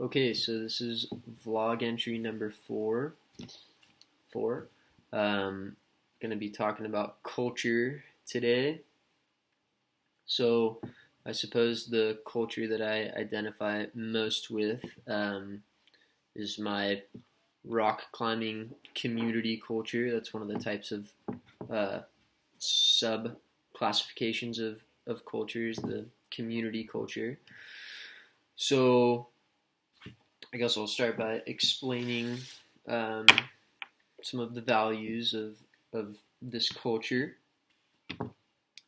Okay, so this is vlog entry number four. Gonna be talking about culture today. So I suppose the culture that I identify most with is my rock climbing community culture. That's one of the types of uh, sub classifications of cultures, the community culture. So I guess I'll start by explaining um, some of the values of this culture.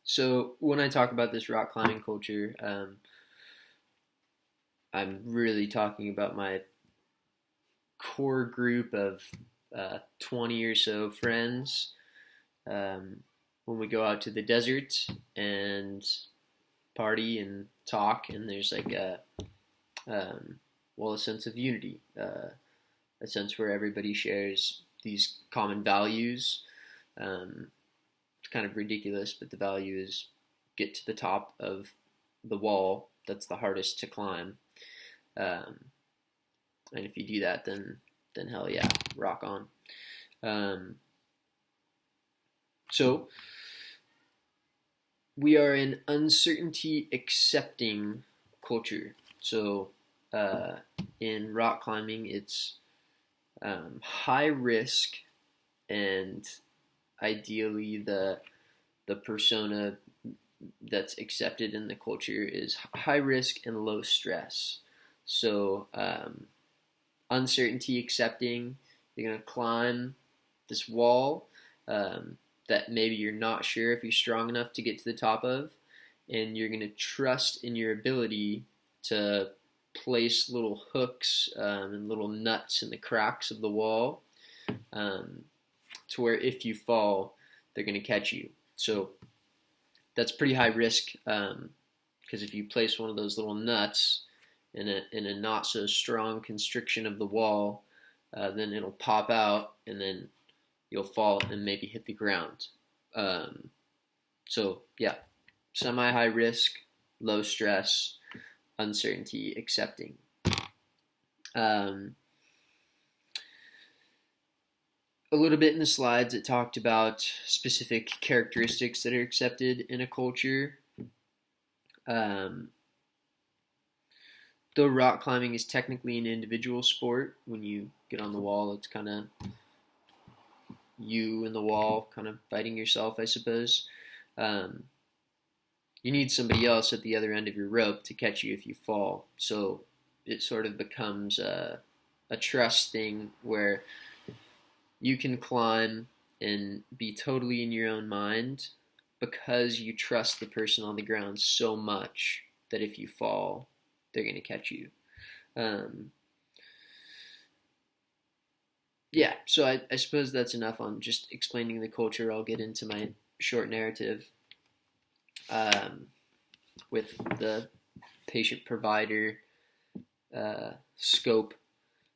So when I talk about this rock climbing culture, I'm really talking about my core group of 20 or so friends. When we go out to the desert and party and talk, and there's like a sense of unity, a sense where everybody shares these common values. It's kind of ridiculous, but the value is get to the top of the wall. That's the hardest to climb. And if you do that, then hell yeah, rock on. So we are an uncertainty accepting culture. So in rock climbing, it's high risk, and ideally the persona that's accepted in the culture is high risk and low stress. So uncertainty accepting, you're gonna climb this wall that maybe you're not sure if you're strong enough to get to the top of, and you're gonna trust in your ability to place little hooks and little nuts in the cracks of the wall, to where if you fall, they're going to catch you. So that's pretty high risk, because if you place one of those little nuts in a not so strong constriction of the wall, then it'll pop out and then you'll fall and maybe hit the ground. So yeah, semi high risk, low stress, uncertainty accepting. A little bit in the slides, it talked about specific characteristics that are accepted in a culture. Though rock climbing is technically an individual sport, when you get on the wall, it's kind of you and the wall, kind of fighting yourself, I suppose. You need somebody else at the other end of your rope to catch you if you fall. So it sort of becomes a trust thing where you can climb and be totally in your own mind because you trust the person on the ground so much that if you fall, they're going to catch you. Yeah, so I suppose that's enough on just explaining the culture. I'll get into my short narrative with the patient-provider scope.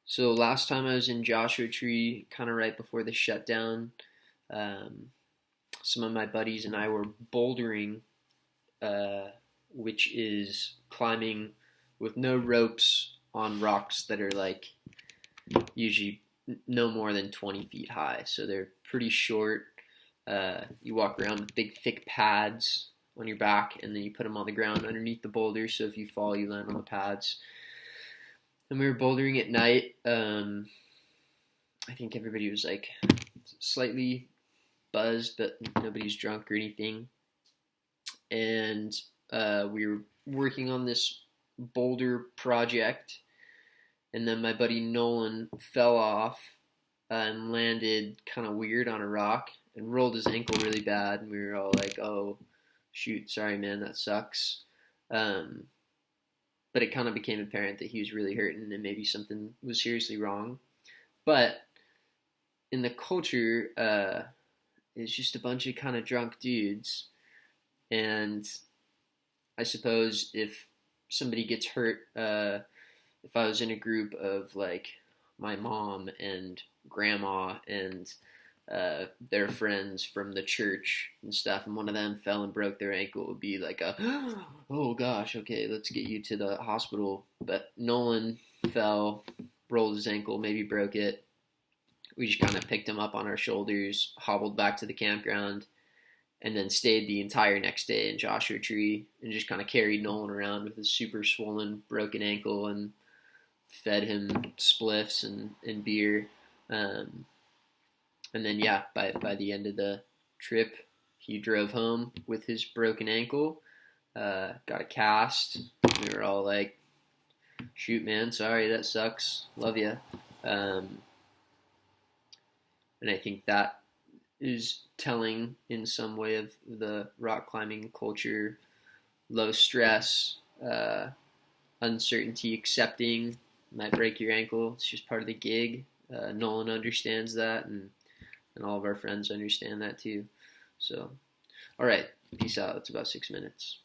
So last time I was in Joshua Tree, kind of right before the shutdown, some of my buddies and I were bouldering, which is climbing with no ropes on rocks that are like usually no more than 20 feet high. So they're pretty short. You walk around with big thick pads on your back, and then you put them on the ground underneath the boulder, so if you fall, you land on the pads. And we were bouldering at night. I think everybody was like slightly buzzed, but nobody's drunk or anything. And we were working on this boulder project, and then my buddy Nolan fell off and landed kind of weird on a rock and rolled his ankle really bad. And we were all like, "Oh, shoot, sorry, man, that sucks." But it kind of became apparent that he was really hurting and maybe something was seriously wrong. But in the culture, it's just a bunch of kind of drunk dudes. And I suppose if somebody gets hurt, if I was in a group of like my mom and grandma and their friends from the church and stuff, and one of them fell and broke their ankle, it would be like oh gosh, okay, let's get you to the hospital. But Nolan fell, rolled his ankle, maybe broke it. We just kind of picked him up on our shoulders, hobbled back to the campground, and then stayed the entire next day in Joshua Tree and just kind of carried Nolan around with his super swollen, broken ankle and fed him spliffs and beer. And then, yeah, by the end of the trip, he drove home with his broken ankle, got a cast. We were all like, shoot, man, sorry, that sucks. Love you. And I think that is telling in some way of the rock climbing culture. Low stress, uncertainty, accepting might break your ankle. It's just part of the gig. Nolan understands that, and all of our friends understand that too. So, all right, peace out. It's about 6 minutes.